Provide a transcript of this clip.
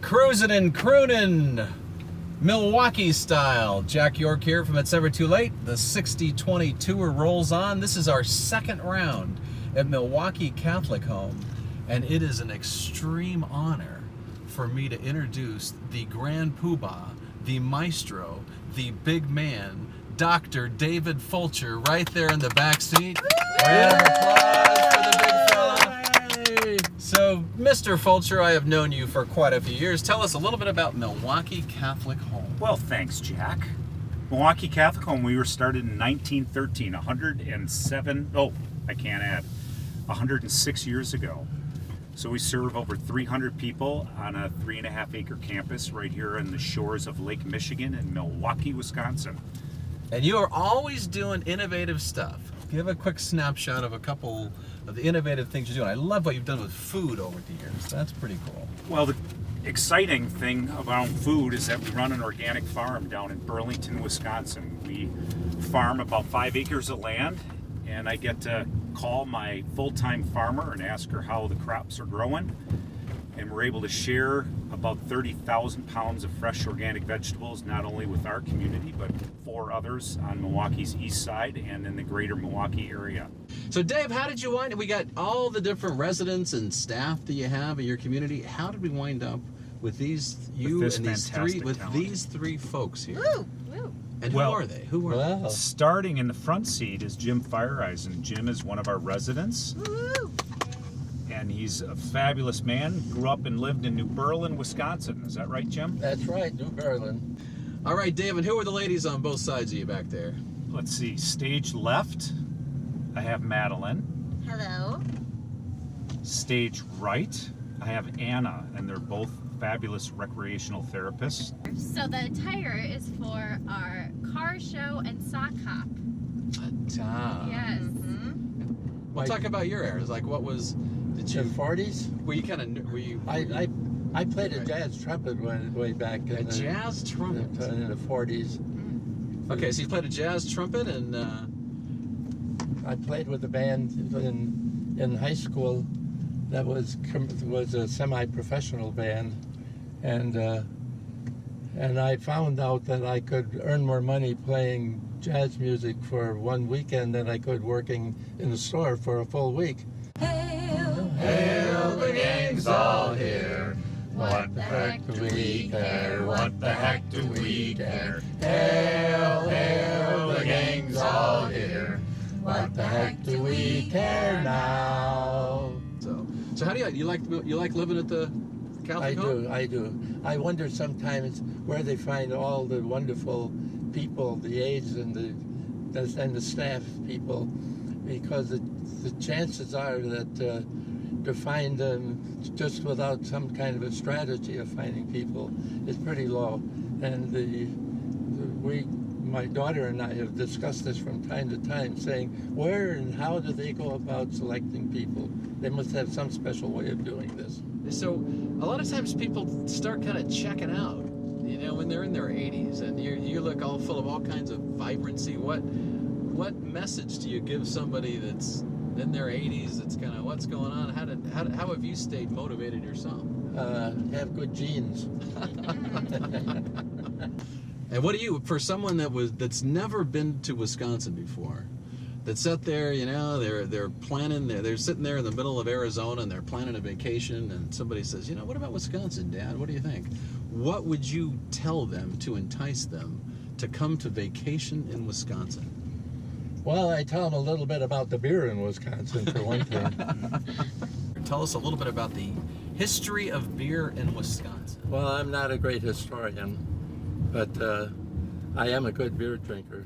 Cruising and crooning, Milwaukee style. Jack York here from It's Never Too Late. The 60/20 tour rolls on. This is our second round at Milwaukee Catholic Home, and it is an extreme honor for me to introduce the Grand Poobah, the Maestro, the big man, Dr. David Fulcher, right there in the back seat. Round of applause for the big fella. So, Mr. Fulcher, I have known you for quite a few years. Tell us a little bit about Milwaukee Catholic Home. Well, thanks, Jack. Milwaukee Catholic Home, we were started in 1913, 106 years ago. So we serve over 300 people on a 3.5-acre campus right here on the shores of Lake Michigan in Milwaukee, Wisconsin. And you are always doing innovative stuff. Give a quick snapshot of a couple of the innovative things you're doing. I love what you've done with food over the years. That's pretty cool. Well, the exciting thing about food is that we run an organic farm down in Burlington, Wisconsin. We farm about 5 acres of land, and I get to call my full-time farmer and ask her how the crops are growing. And we're able to share about 30,000 pounds of fresh organic vegetables, not only with our community, but 4 others on Milwaukee's east side and in the greater Milwaukee area. So Dave, how did you wind up? We got all the different residents and staff that you have in your community. How did we wind up with these three folks here? Woo, woo. And who are they? Who are they? Starting in the front seat is Jim Fireeisen. Jim is one of our residents. Woo. And he's a fabulous man. Grew up and lived in New Berlin, Wisconsin. Is that right, Jim? That's right, New Berlin. All right, David, who are the ladies on both sides of you back there? Let's see. Stage left, I have Madeline. Hello. Stage right, I have Anna, and they're both fabulous recreational therapists. So the attire is for our car show and sock hop. Yes. Well, talk about your eras. Like, what was... The 40s? Were you kind of... Were you... I played a jazz trumpet way back in the... jazz trumpet? In the 40s. Okay, so you played a jazz trumpet and... I played with a band in high school that was a semi-professional band, and I found out that I could earn more money playing jazz music for one weekend than I could working in the store for a full week. Hail, hail, the gang's all here. What the heck do we care? What the heck do we care? Hail, hail, the gang's all here. What the heck do we care now? So how do you like living at the Catholic Home? I do. I wonder sometimes where they find all the wonderful people, the aides and the staff people, because the chances are that to find them just without some kind of a strategy of finding people is pretty low. And my daughter and I have discussed this from time to time, saying where and how do they go about selecting people? They must have some special way of doing this. So a lot of times people start kind of checking out, you know, when they're in their 80s, and you look all full of all kinds of vibrancy. What message do you give somebody that's in their 80s? That's kind of what's going on. How have you stayed motivated yourself? Have good genes. And what do you, for someone that's never been to Wisconsin before, that's out there, you know, they're planning, they're sitting there in the middle of Arizona and they're planning a vacation, and somebody says, you know, what about Wisconsin, Dad? What do you think? What would you tell them to entice them to come to vacation in Wisconsin? Well, I tell them a little bit about the beer in Wisconsin, for one thing. Tell us a little bit about the history of beer in Wisconsin. Well, I'm not a great historian, but I am a good beer drinker.